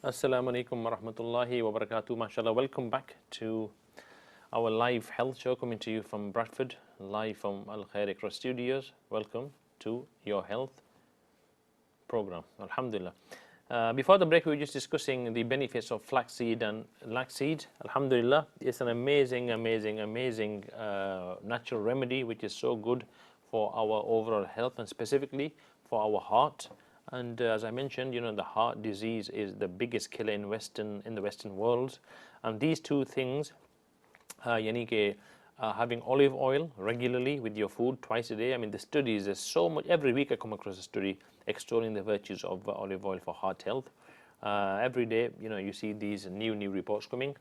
Assalamu alaikum wa rahmatullahi wa barakatuh. MashaAllah. Welcome back to our live health show coming to you from Bradford, live from Al Khair Across Studios. Welcome to your health program. Alhamdulillah. Before the break, we were just discussing the benefits of flaxseed and laxseed. Alhamdulillah, it's an amazing natural remedy which is so good for our overall health and specifically for our heart. And as I mentioned, the heart disease is the biggest killer in the Western world. And these two things, yani ke, having olive oil regularly with your food twice a day. I mean, the studies, there's so much. Every week I come across a study extolling the virtues of olive oil for heart health. Every day, you see these new reports coming.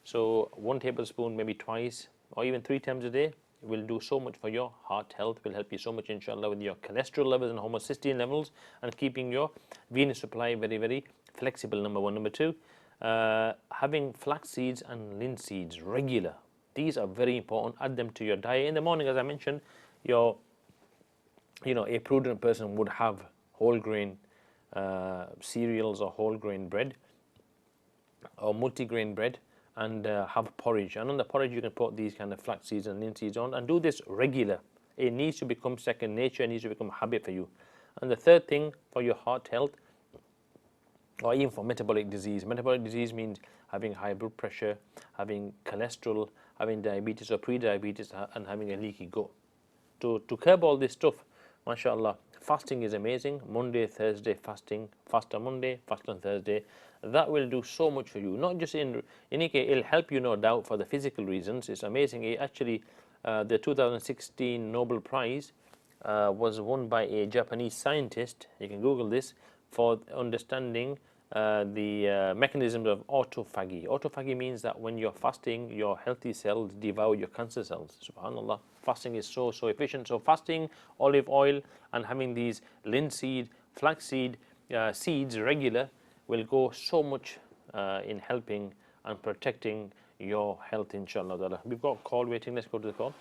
So 1 tablespoon, maybe twice or even 3 times a day, will do so much for your heart health, will help you so much, inshallah, with your cholesterol levels and homocysteine levels, and keeping your venous supply very flexible, number one. Number two, having flax seeds and linseeds regular. These are very important. Add them to your diet in the morning. As I mentioned, a prudent person would have whole grain cereals or whole grain bread or multi-grain bread, and have porridge. And on the porridge, you can put these kind of flax seeds and linseeds on, and do this regular. It needs to become second nature. It needs to become a habit for you. And the third thing for your heart health, or even for metabolic disease. Metabolic disease means having high blood pressure, having cholesterol, having diabetes or pre-diabetes, and having a leaky gut. To curb all this stuff, mashallah, fasting is amazing. Monday, Thursday fasting, fast on Monday, fast on Thursday. That will do so much for you. Not just it'll help you, no doubt, for the physical reasons. It's amazing. It actually, the 2016 Nobel Prize was won by a Japanese scientist. You can Google this, for understanding the mechanisms of autophagy. Autophagy means that when you're fasting, your healthy cells devour your cancer cells. Subhanallah, fasting is so efficient. So fasting, olive oil, and having these linseed, flaxseed seeds regular will go so much in helping and protecting your health, inshallah. We've got a call waiting. Let's go to the call.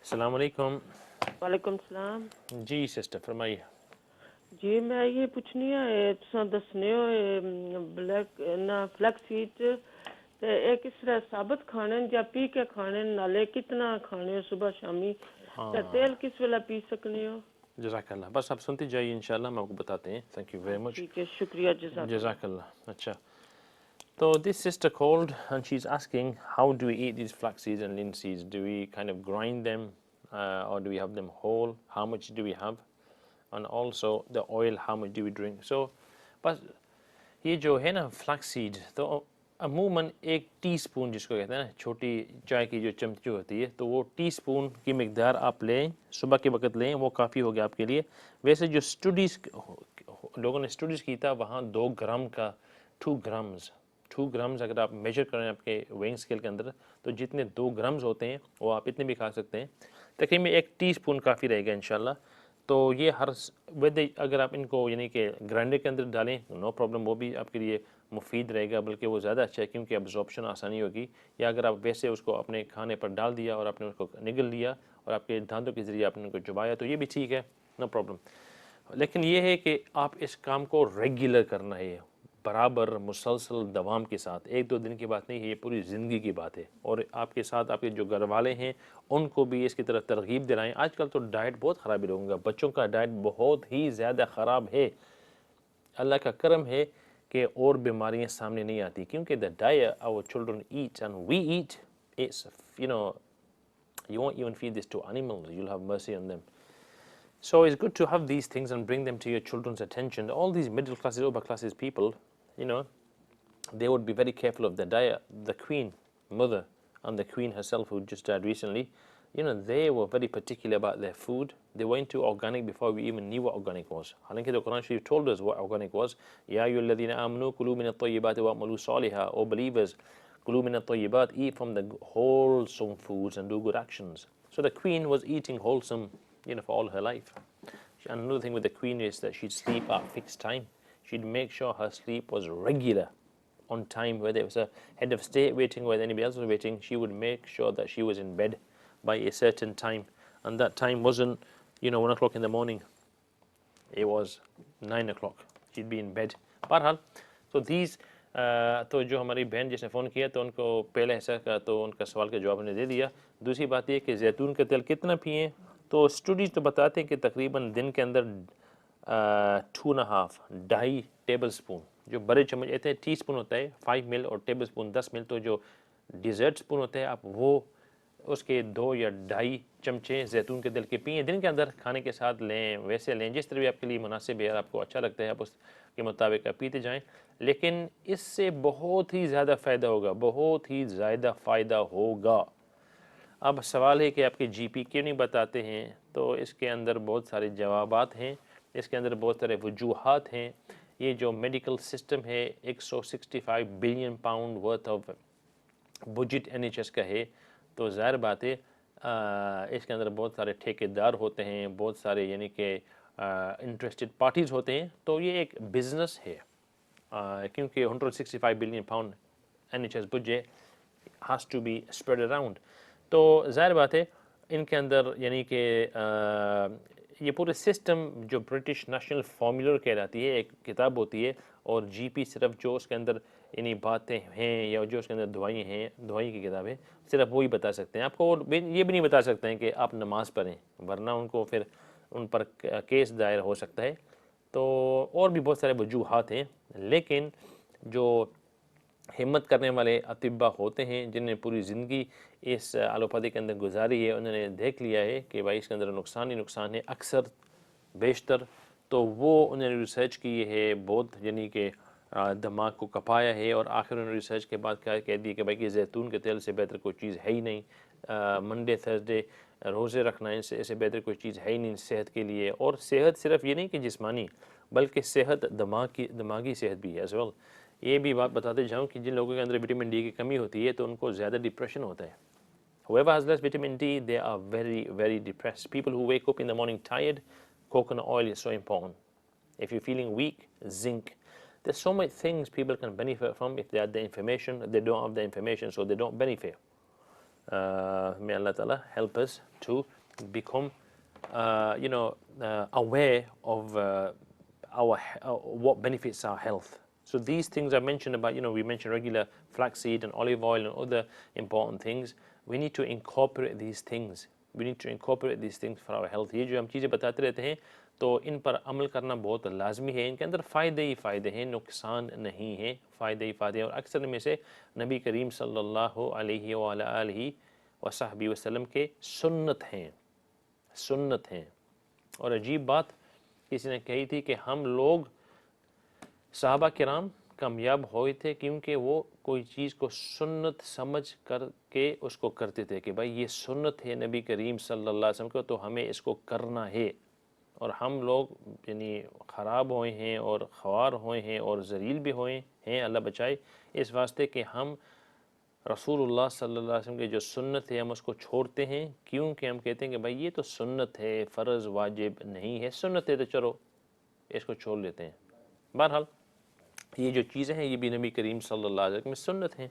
Assalamu alaikum. वालेकुम सलाम जी sister फरमाइए. जी मैं ये पूछनी है तुसां दसने हो black ना flax seed ते एक किस तरह साबत खाने या पी के खाने नाले कितना खाने सुबह शामी ते तेल किस वेला पी सकने हो. जज़ाकल्लाह. बस आप सुनते जाइए, इंशाल्लाह हम आपको बताते हैं. Thank you very much. ठीक है, शुक्रिया. जज़ाकल्लाह. अच्छा, so this sister called and she's asking, how do we eat these flax seeds and linseeds? Do we kind of grind them or do we have them whole? How much do we have? And also the oil, how much do we drink? So बस ये जो है ना flax seed, तो अमूमन 1 teaspoon जिसको कहते हैं ना, छोटी चाय की जो चमची होती है, तो वो टीस्पून की मिकदार आप लें, सुबह के वक्त लें, वो काफ़ी हो गया आपके लिए. वैसे जो स्टडीज़ लोगों ने स्टडीज़ की था, वहाँ 2 ग्राम का 2 ग्राम्स अगर आप मेजर करें आपके वेइंग स्केल के अंदर, तो जितने 2 ग्राम्स होते हैं वो आप इतने भी खा सकते हैं. तकरीबन 1 टीस्पून काफ़ी रहेगा इंशाल्लाह. तो ये वैसे अगर आप इनको यानी कि ग्राइंडर के अंदर डालें, नो प्रॉब्लम, वो भी आपके लिए मुफीद रहेगा, बल्कि वो ज़्यादा अच्छा है क्योंकि अब्जॉर्प्शन आसानी होगी. या अगर आप वैसे उसको अपने खाने पर डाल दिया और आपने उसको निगल लिया और आपके दांतों के ज़रिए आपने उनको चबाया, तो ये भी ठीक है, नो प्रॉब्लम. लेकिन ये है कि आप इस काम को रेगुलर करना है, बराबर मुसलसल दवाम के साथ. 1-2 दिन की बात नहीं है, ये पूरी ज़िंदगी की बात है. और आपके साथ आपके जो घर वाले हैं उनको भी इसकी तरफ तरगीब दिलाएं. आजकल तो डाइट बहुत ख़राब है लोगों का, बच्चों का डाइट बहुत ही ज़्यादा ख़राब है. अल्लाह का करम है कि और बीमारियां सामने नहीं आती, क्योंकि the diet our children eat and we eat, it's you won't even feed this to animals, you'll have mercy on them. So it's good to have these things and bring them to your children's attention. All these middle classes, upper classes people, they would be very careful of their diet. The Queen Mother and the Queen herself, who just died recently, they were very particular about their food. They went to organic before we even knew what organic was. Halanki, the Quran Sharif told us what organic was. Ya ayyuhalladhina amanu kulu min at-tayyibati wa'malu salihah. O believers, kulu min at-tayyibat, eat from the wholesome foods and do good actions. So the Queen was eating wholesome, for all her life. And another thing with the Queen is that she'd sleep at fixed time. She'd make sure her sleep was regular, on time. Whether it was a head of state waiting or whether anybody else was waiting, she would make sure that she was in bed by a certain time. And that time wasn't 1 o'clock in the morning, it was 9 o'clock. She'd be in bed बहरहाल तो these तो जो हमारी बहन जिसने phone किया तो उनको पहले हिस्सा का तो उनका सवाल का जवाब हमने दे दिया। दूसरी बात ये कि जैतून का तेल कितना पिएं, तो स्टडीज़ तो बताते हैं कि तकरीबन दिन के अंदर 2.5 ढाई टेबल स्पून, जो बड़े चम्मच कहते हैं टी स्पून होता है 5 मिल और टेबल स्पून 10 मिल, तो जो डिज़र्ट स्पून होते हैं आप वो उसके 2 या ढाई चमचे जैतून के तेल के पिएँ दिन के अंदर, खाने के साथ लें, वैसे लें, जिस तरह भी आपके लिए मुनासिब है, आपको अच्छा लगता है आप उसके मुताबिक आप पीते जाएं। लेकिन इससे बहुत ही ज़्यादा फ़ायदा होगा, बहुत ही ज़्यादा फ़ायदा होगा। अब सवाल है कि आपके जीपी क्यों नहीं बताते हैं, तो इसके अंदर बहुत सारे जवाबात हैं, इसके अंदर बहुत सारे वजूहात हैं। ये जो मेडिकल सिस्टम है 165 billion pound worth of budget NHS का है, तो ज़ाहिर बात है इसके अंदर बहुत सारे ठेकेदार होते हैं, बहुत सारे यानी कि इंटरेस्टेड पार्टीज़ होते हैं, तो ये एक बिज़नेस है। क्योंकि 165 billion pound NHS budget has to be spread around, तो ज़ाहिर बात है इनके अंदर यानी कि ये पूरे सिस्टम जो ब्रिटिश नेशनल फार्मूला कहलाती है, एक किताब होती है, और जीपी सिर्फ जो उसके अंदर यानी बातें हैं या जो उसके अंदर दवाइयाँ हैं, दवाई की किताब है, सिर्फ वही बता सकते हैं आपको, और ये भी नहीं बता सकते हैं कि आप नमाज़ पढ़ें, वरना उनको फिर उन पर केस दायर हो सकता है। तो और भी बहुत सारे वजूहात हैं, लेकिन जो हिम्मत करने वाले अतिब्बा होते हैं जिन्हें पूरी ज़िंदगी इस एलोपैथी के अंदर गुजारी है, उन्होंने देख लिया है कि भाई इसके अंदर नुकसान ही नुकसान है अक्सर बेशतर, तो वो उन्होंने रिसर्च की है, बहुत यानी कि दिमाग को कपाया है, और आखिर उन्होंने रिसर्च के बाद क्या कह दिया कि भाई कि जैतून के तेल से बेहतर कोई चीज़ है ही नहीं, मंडे थर्सडे रोज़े रखना इससे बेहतर कोई चीज़ है ही नहीं सेहत के लिए। और सेहत सिर्फ ये नहीं कि जिस्मानी, बल्कि सेहत दिमागी सेहत भी है एज वेल। ये भी बात बताते जाऊँ कि जिन लोगों के अंदर विटामिन डी की कमी होती है तो उनको ज़्यादा डिप्रेशन होता है। Whoever has less vitamin D, they are very, very depressed. People who wake up in the morning tired, coconut oil is so important. If you're feeling weak, zinc. There's so many things people can benefit from if they have the information. They don't have the information, so they don't benefit. May Allah Ta'ala help us to become, aware of what benefits our health. So these things I mentioned about, we mentioned regular flaxseed and olive oil and other important things. We need to incorporate these things. We need to incorporate these things for our health. ये जो हम चीज़ें बताते रहते हैं तो इन पर अमल करना बहुत लाजमी है। इनके अंदर फ़ायदे ही फ़ायदे हैं, नुकसान नहीं है, फ़ायदे ही फ़ायदे हैं। और अक्सर में से नबी करीम सल्लल्लाहु अलैहि वसहबी वसल्लम के सुन्नत हैं। और अजीब बात किसी ने कही थी कि हम लोग सहाबा किराम कामयाब हुए थे क्योंकि वो कोई चीज़ को सुन्नत समझ करके उसको करते थे कि भाई ये सुन्नत है नबी करीम सल्लल्लाहु अलैहि वसल्लम को, तो हमें इसको करना है। और हम लोग यानी ख़राब हुए हैं और ख्वार हुए हैं और ज़लील भी हुए हैं, अल्लाह बचाए, इस वास्ते कि हम रसूलुल्लाह सल्लल्लाहु अलैहि वसल्लम की जो सुन्नत है हम उसको छोड़ते हैं, क्योंकि हम कहते हैं कि भाई ये तो सुन्नत है, फ़र्ज़ वाजिब नहीं है, सुन्नत है तो चलो इसको छोड़ लेते हैं। बहरहाल ये जो चीज़ें हैं ये भी नबी करीम सल्लल्लाहु अलैहि वसल्लम में सुन्नत हैं,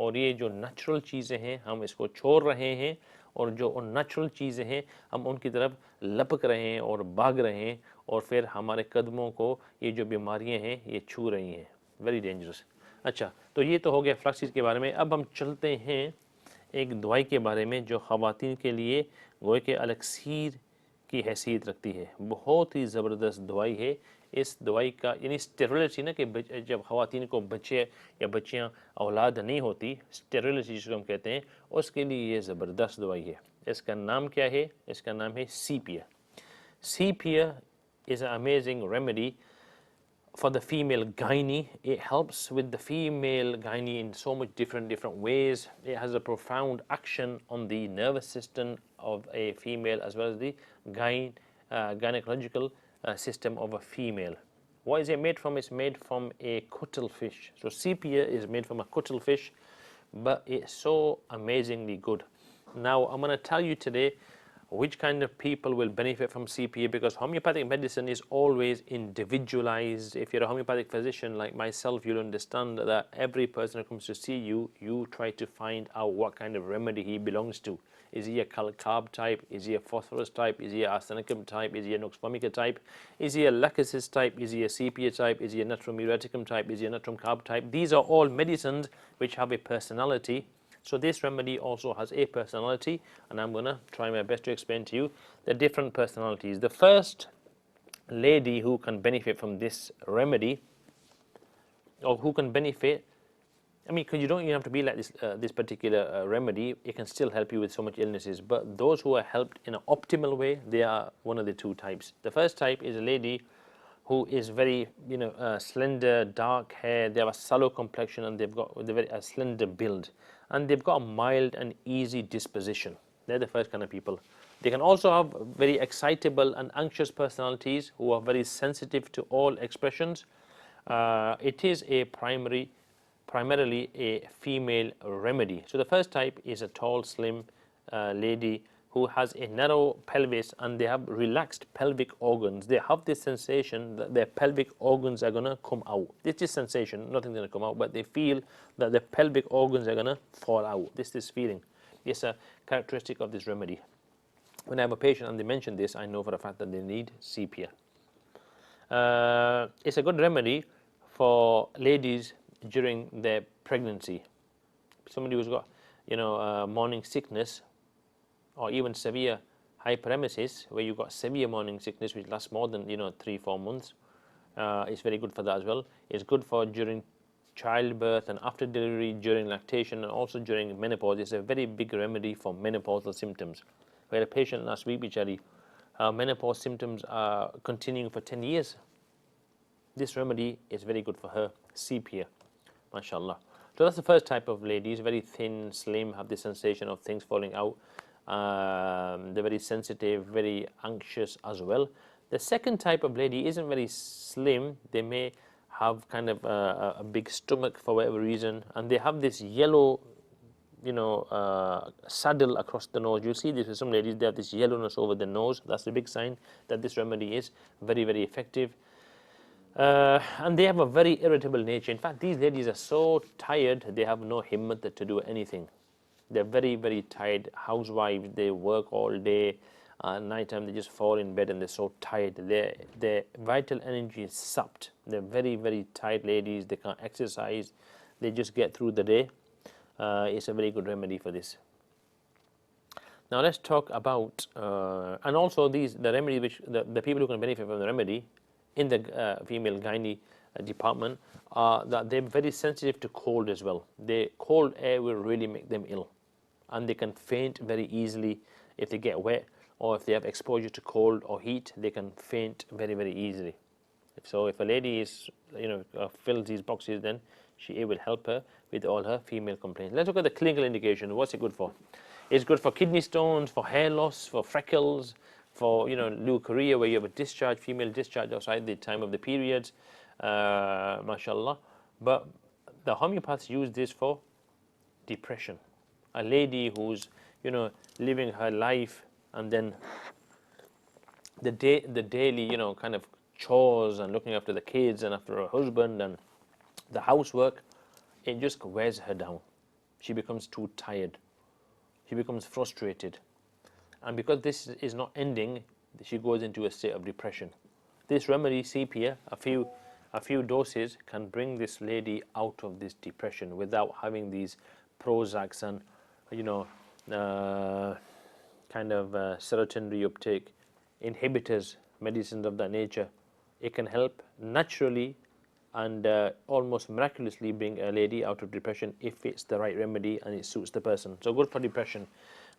और ये जो नेचुरल चीज़ें हैं हम इसको छोड़ रहे हैं, और जो उन नेचुरल चीज़ें हैं हम उनकी तरफ लपक रहे हैं और भाग रहे हैं, और फिर हमारे कदमों को ये जो बीमारियां हैं ये छू रही हैं। Very dangerous. अच्छा, तो ये तो हो गया फ्लैक्सीड के बारे में। अब हम चलते हैं एक दवाई के बारे में जो ख़वातीन के लिए गोए के अलक्सीर की हैसियत रखती है। बहुत ही ज़बरदस्त दवाई है। इस दवाई का यानी स्टेरिलिटी ना, कि जब ख़वातीन को बच्चे या बच्चियाँ औलाद नहीं होती, स्टेरिलिटी जिसको हम कहते हैं, उसके लिए ये ज़बरदस्त दवाई है। इसका नाम क्या है? इसका नाम है सीपिया। सीपिया is an amazing remedy for the female gynae. It helps with the female gynae in so much different ways. It has a profound action on the nervous system of a female as well as the gynecological system of a female. What is it made from? It's made from a cuttlefish. So sepia is made from a cuttlefish, but it's so amazingly good. Now I'm going to tell you today which kind of people will benefit from CPA, because homeopathic medicine is always individualized. If you're a homeopathic physician like myself, you'll understand that every person who comes to see you, you try to find out what kind of remedy he belongs to. Is he a carb type? Is he a phosphorus type? Is he a arsenicum type? Is he a nux vomica type? Is he a lachesis type? Is he a sepia type? Is he a natrum muriaticum type? Is he a natrum carb type? These are all medicines which have a personality. So this remedy also has a personality, and I'm going to try my best to explain to you the different personalities. The first lady who can benefit from this remedy, or who can benefit, I mean, because you don't even have to be like this, this particular remedy, it can still help you with so much illnesses. But those who are helped in an optimal way, they are one of the two types. The first type is a lady who is very, slender, dark hair. They have a sallow complexion, and they've got a slender build, and they've got a mild and easy disposition. They're the first kind of people. They can also have very excitable and anxious personalities who are very sensitive to all expressions. It is a primarily a female remedy. So the first type is a tall, slim lady who has a narrow pelvis, and they have relaxed pelvic organs. They have this sensation that their pelvic organs are going to come out. This is sensation, nothing's going to come out, but they feel that the pelvic organs are going to fall out. This feeling. It's a characteristic of this remedy. When I have a patient and they mention this, I know for a fact that they need sepia. It's a good remedy for ladies during their pregnancy. Somebody who's got, morning sickness, or even severe hyperemesis, where you've got severe morning sickness which lasts more than 3-4 months. It's very good for that as well. It's good for during childbirth and after delivery, during lactation, and also during menopause. It's a very big remedy for menopausal symptoms. We had a patient last week, Bichari, menopause symptoms are continuing for 10 years. This remedy is very good for her. Sepia, mashallah. So that's the first type of ladies, very thin, slim, have the sensation of things falling out. They're very sensitive, very anxious as well. The second type of lady isn't very slim. They may have kind of a big stomach for whatever reason, and they have this yellow saddle across the nose. You see this with some ladies, they have this yellowness over the nose. That's the big sign that this remedy is very, very effective. And they have a very irritable nature. In fact, these ladies are so tired, they have no himmat to do anything. They're very, very tired housewives. They work all day. At night time, they just fall in bed and they're so tired. Their vital energy is sapped. They're very, very tired ladies. They can't exercise. They just get through the day. It's a very good remedy for this. Now let's talk about, and also the remedy which the people who can benefit from the remedy in the female gynae department are that they're very sensitive to cold as well. The cold air will really make them ill, and they can faint very easily if they get wet, or if they have exposure to cold or heat, they can faint very, very easily. So if a lady is, fills these boxes, then it will help her with all her female complaints. Let's look at the clinical indication. What's it good for? It's good for kidney stones, for hair loss, for freckles, for leukorrhea, where you have a discharge, female discharge outside the time of the periods, mashallah. But the homeopaths use this for depression. A lady who's living her life, and then the daily kind of chores and looking after the kids and after her husband and the housework, it just wears her down. She becomes too tired. She becomes frustrated. And because this is not ending, she goes into a state of depression. This remedy, sepia, a few doses can bring this lady out of this depression without having these Prozacs and serotonin reuptake inhibitors, medicines of that nature. It can help naturally and almost miraculously bring a lady out of depression if it's the right remedy and it suits the person. So good for depression.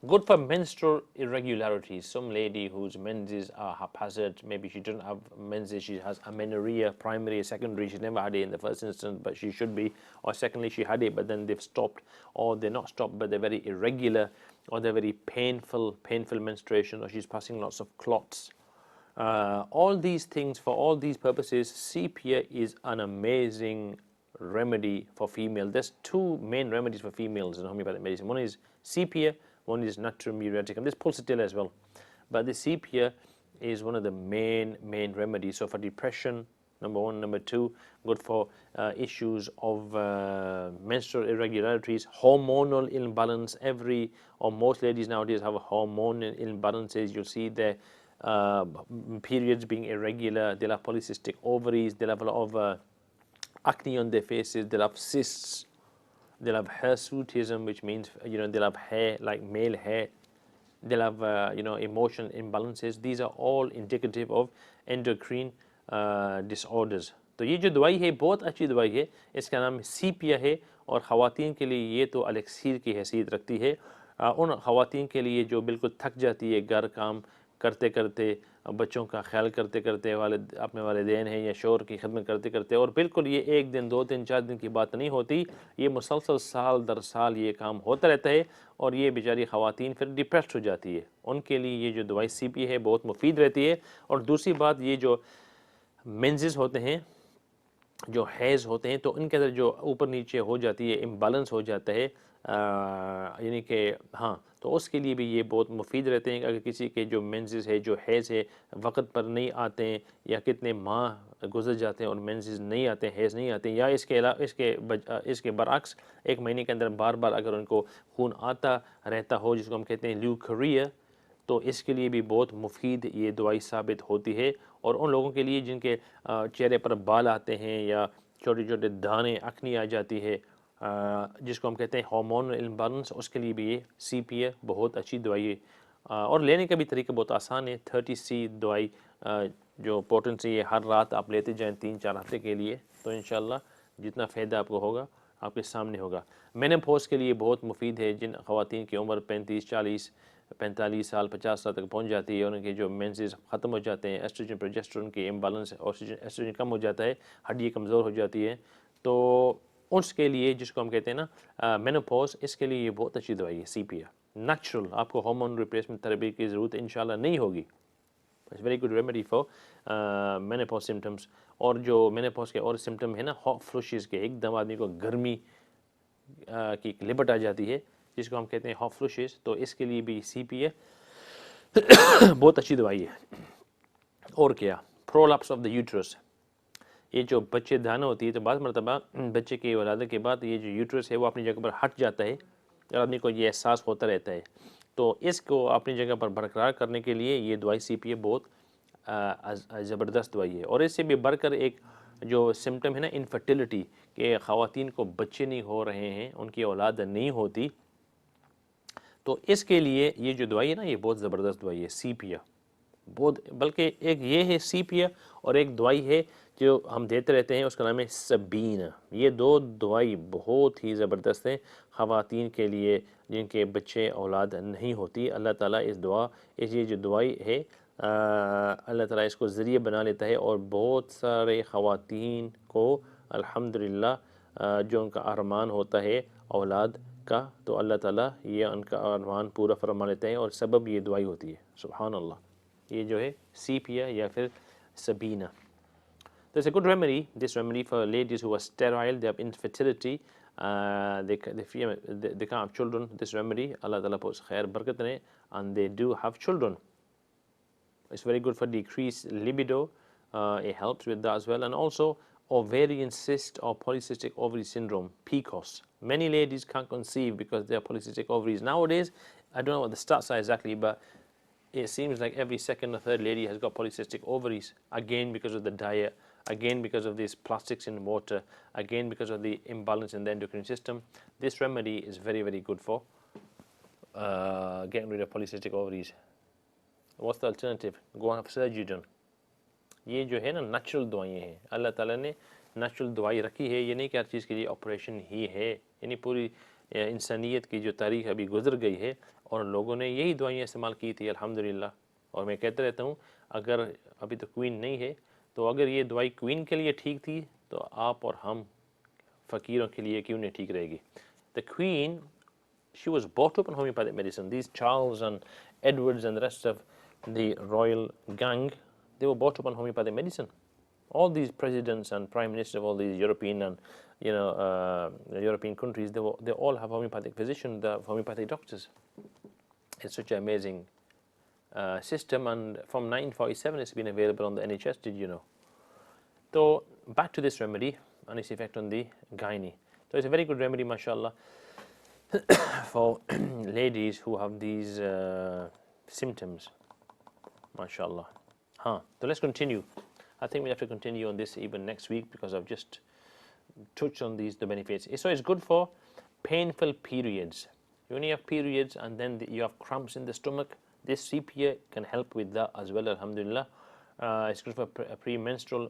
Good for menstrual irregularities. Some lady whose menses are haphazard, maybe she doesn't have menses, she has amenorrhea, primary or secondary, she's never had it in the first instance, but she should be, or secondly she had it but then they've stopped, or they're not stopped but they're very irregular, or they're very painful menstruation, or she's passing lots of clots. All these things, for all these purposes, sepia is an amazing remedy for female. There's two main remedies for females in homeopathic medicine. One is sepia, one is natrum muriaticum. There's pulsatilla as well, but the sepia is one of the main remedies. So for depression, number one. Number two, good for issues of menstrual irregularities, hormonal imbalance. Every or most ladies nowadays have hormonal imbalances. You'll see their periods being irregular. They'll have polycystic ovaries. They'll have a lot of acne on their faces. They'll have cysts. They'll have hirsutism, which means they'll have hair like male hair. They'll have emotional imbalances. These are all indicative of endocrine disorders. तो ये जो दवाई है बहुत अच्छी दवाई है, इसका नाम सीपिया है और ख़वातीन के लिए ये तो एलेक्सीर की हैसियत रखती है। उन ख़वातीन के लिए जो बिल्कुल थक जाती है घर काम करते करते, बच्चों का ख्याल करते करते, अपने वालिदैन हैं या शौहर की खिदमत करते करते, और बिल्कुल ये एक दिन 2 दिन 4 दिन की बात नहीं होती, ये मुसलसल साल दर साल ये काम होता रहता है और ये बेचारी ख़वातीन फिर डिप्रेस्ड हो जाती है। उनके लिए ये जो दवाई सीपी है बहुत मुफीद रहती है। और दूसरी बात, ये जो मेंसेस होते हैं, जो हैज़ होते हैं, तो इनके अंदर जो ऊपर नीचे हो जाती है, इम्बैलेंस हो जाता है, यानी कि हाँ, तो उसके लिए भी ये बहुत मुफीद रहते हैं। अगर किसी के जो मेंसेस है, जो हैज़ है, वक्त पर नहीं आते हैं या कितने माह गुजर जाते हैं और मेंसेस नहीं आते हैं, हैज़ नहीं आते हैं, या इसके बरअक्स 1 महीने के अंदर बार बार अगर उनको खून आता रहता हो, जिसको हम कहते हैं ल्यूकेरिया, तो इसके लिए भी बहुत मुफीद ये दवाई साबित होती है। और उन लोगों के लिए जिनके चेहरे पर बाल आते हैं या छोटे छोटे दाने, अखनी आ जाती है, जिसको हम कहते हैं हार्मोनल इम्बैलेंस, उसके लिए भी ये सीपीए बहुत अच्छी दवाई है। और लेने का भी तरीका बहुत आसान है। 30C दवाई जो पोटेंसी है, हर रात आप लेते जाएं 3-4 हफ्ते के लिए, तो इंशाल्लाह जितना फ़ायदा आपको होगा आपके सामने होगा। मेनोपॉज़ के लिए बहुत मुफीद है। जिन ख़वातीन की उम्र 35, 40, 45 साल, 50 साल तक पहुंच जाती है, उनके जो मेंसेस ख़त्म हो जाते हैं, एस्ट्रोजन प्रोजेस्टेरोन के इम्बैलेंस, एस्ट्रोजन कम हो जाता है, हड्डी कमज़ोर हो जाती है, तो उसके लिए जिसको हम कहते हैं ना मेनोपॉज़, इसके लिए ये बहुत अच्छी दवाई है सीपिया, नेचुरल। आपको हार्मोन रिप्लेसमेंट थेरेपी की ज़रूरत इंशाल्लाह नहीं होगी। It's very good remedy for menopause symptoms. और जो मेनोपॉज़ के और सिम्टम है ना, हॉट फ्लशेस के, एकदम आदमी को गर्मी की लिबट आ जाती है, जिसको हम कहते हैं हॉट फ्लशेस, तो इसके लिए भी सीपीए बहुत अच्छी दवाई है। और क्या, प्रोलैप्स ऑफ द यूट्रस, ये जो बच्चे दाना होती है, तो बाद मरतबा बच्चे की वलादत के बाद ये जो यूट्रस है वो अपनी जगह पर हट जाता है और आदमी को ये एहसास होता रहता है, तो इसको अपनी जगह पर बरकरार करने के लिए ये दवाई सीपीए बहुत ज़बरदस्त दवाई है। और इससे भी बढ़कर एक जो सिम्टम है ना, इनफर्टिलिटी, कि ख़वातीन को बच्चे नहीं हो रहे हैं, उनकी औलाद नहीं होती, तो इसके लिए ये जो दवाई है ना, ये बहुत ज़बरदस्त दवाई है सीपिया। बहुत, बल्कि एक ये है सीपिया और एक दवाई है जो हम देते रहते हैं, उसका नाम है सबीना। ये 2 दवाई बहुत ही ज़बरदस्त हैं ख़वातीन के लिए जिनके बच्चे औलाद नहीं होती। अल्लाह ताला ये जो दवाई है, अल्लाह ताला इसको ज़रिए बना लेता है और बहुत सारे ख़वातीन को अल्हम्दुलिल्लाह जो उनका अरमान होता है औलाद का, तो अल्लाह ताला ये उनका अरमान पूरा फरमा लेते हैं, और सबब ये दवाई होती है। सुभान अल्लाह, ये जो है सीपिया या फिर Sabina. There's a good remedy, this remedy for ladies who are sterile, they have infertility, they can't have children. This remedy, Allah Ta'ala puts khair, barakat in it, and they do have children. It's very good for decreased libido, it helps with that as well. And also ovarian cyst or polycystic ovary syndrome, PCOS. Many ladies can't conceive because they have polycystic ovaries. Nowadays, I don't know what the stats are exactly, but it seems like every second or third lady has got polycystic ovaries, again because of the diet, again because of these plastics in water, again because of the imbalance in the endocrine system. This remedy is very, very good for getting rid of polycystic ovaries. What's the alternative? Go and have surgery done. ये जो है ना natural दवाइयाँ हैं, अल्लाह ताला ने natural दवाई रखी है। ये नहीं कि हर चीज़ के लिए ऑपरेशन ही है, यानी पूरी इंसानियत की जो तारीख अभी गुजर गई है और लोगों ने यही दवाइयाँ इस्तेमाल की थी अल्हम्दुलिल्लाह। और मैं कहता रहता हूँ, अगर अभी तो क्वीन नहीं है, तो अगर ये दवाई क्वीन के लिए ठीक थी, तो आप और हम फ़कीरों के लिए क्यों नहीं ठीक रहेगी। The queen, she was brought up on homeopathic medicine. These Charles and Edwards and the rest of the royal gang, they were brought up on homeopathic medicine. All these presidents and prime ministers of all these European and European countries, they all have homeopathic physicians, they have homeopathic doctors. It's such an amazing system, and from 1947 it's been available on the NHS. Did you know? So back to this remedy and its effect on the gynae. So it's a very good remedy, mashallah, for ladies who have these symptoms, mashallah. So let's continue. I think we have to continue on this even next week because I've just touched on the benefits. So it's good for painful periods. You only have periods and then you have cramps in the stomach. This sepia can help with that as well, alhamdulillah. It's good for premenstrual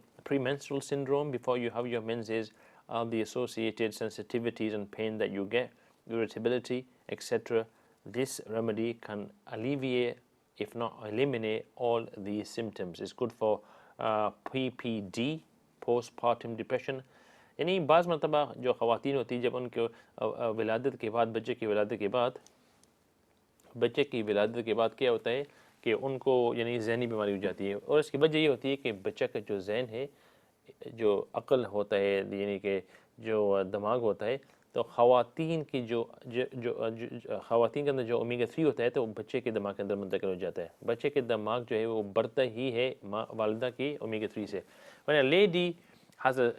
syndrome before you have your menses, all the associated sensitivities and pain that you get, irritability, etc. This remedy can alleviate, if not eliminate, all these symptoms. It's good for PPD, postpartum depression. यानी बाज़ मरतबा जो ख़वातीन होती है जब उनके विलादत के बाद बच्चे की विलादत के बाद क्या होता है कि उनको यानी ज़हनी बीमारी हो जाती है और इसकी वजह ये होती है कि बच्चा का जो ज़हन है, जो अक़ल होता है, यानी कि जो दिमाग होता है, तो ख़वातीन की ख़वातीन के अंदर जो ओमेगा 3 होता है तो बच्चे के दिमाग के अंदर मुंतकिल हो जाता है. बच्चे के दिमाग जो है वो बढ़ता ही है वालिदा की ओमेगा 3 से. When a lady has a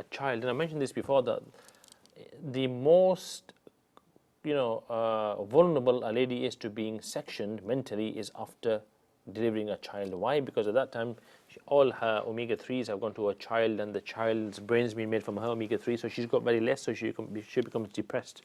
child, and I mentioned this before, that the most vulnerable a lady is to being sectioned mentally is after delivering a child. Why? Because at that time all her omega 3s have gone to her child and the child's brain's been made from her omega 3, so she's got very less, so she becomes depressed,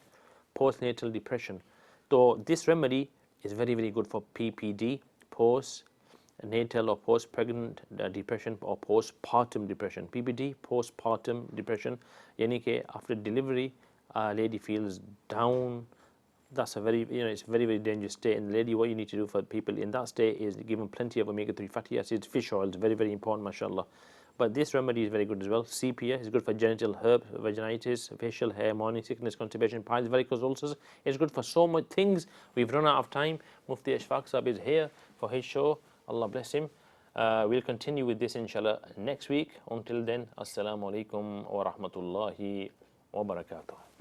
postnatal depression. So this remedy is very, very good for PPD, postnatal or post-pregnant depression or postpartum depression. PPD, postpartum depression, yani ke after delivery a lady feels down. That's a very, it's a very, very dangerous state. And lady, what you need to do for people in that state is give them plenty of omega-3 fatty acids, fish oils, very, very important, mashallah. But this remedy is very good as well. Sepia is good for genital herpes, vaginitis, facial hair, morning sickness, constipation, piles, varicose ulcers. It's good for so much things. We've run out of time. Mufti Ashfaq Sahib is here for his show. Allah bless him. We'll continue with this, inshallah, next week. Until then, assalamu alaikum wa rahmatullahi wa barakatuh.